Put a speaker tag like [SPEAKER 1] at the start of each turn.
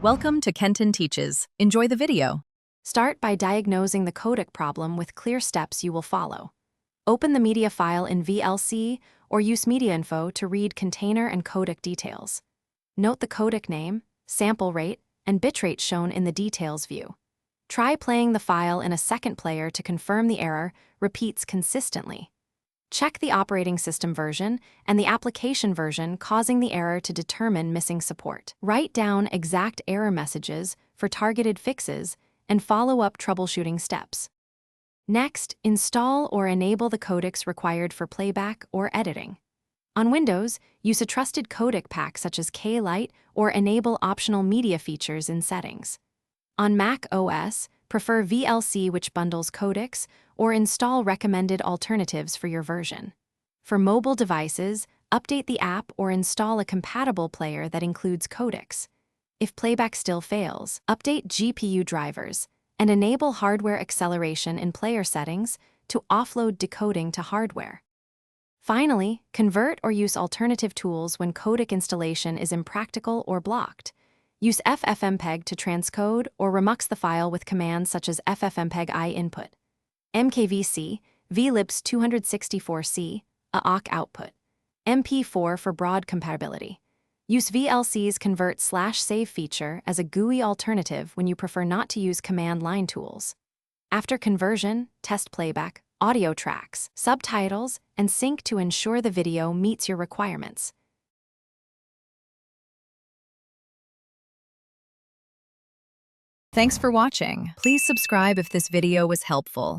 [SPEAKER 1] Welcome to Kenton Teaches. Enjoy the video.
[SPEAKER 2] Start by diagnosing the codec problem with clear steps you will follow. Open the media file in VLC or use Media Info to read container and codec details. Note the codec name, sample rate, and bitrate shown in the Details view. Try playing the file in a second player to confirm the error repeats consistently. Check the operating system version and the application version causing the error to determine missing support. Write down exact error messages for targeted fixes and follow up troubleshooting steps. Next, install or enable the codecs required for playback or editing. On Windows, use a trusted codec pack such as K-Lite or enable optional media features in settings. On Mac OS, prefer VLC, which bundles codecs, or install recommended alternatives for your version. For mobile devices, update the app or install a compatible player that includes codecs. If playback still fails, update GPU drivers and enable hardware acceleration in player settings to offload decoding to hardware. Finally, convert or use alternative tools when codec installation is impractical or blocked. Use ffmpeg to transcode or remux the file with commands such as ffmpeg-i input, mkvc, vlibs264c, awk output, mp4 for broad compatibility. Use VLC's convert/save feature as a GUI alternative when you prefer not to use command line tools. After conversion, test playback, audio tracks, subtitles, and sync to ensure the video meets your requirements.
[SPEAKER 1] Thanks for watching. Please subscribe if this video was helpful.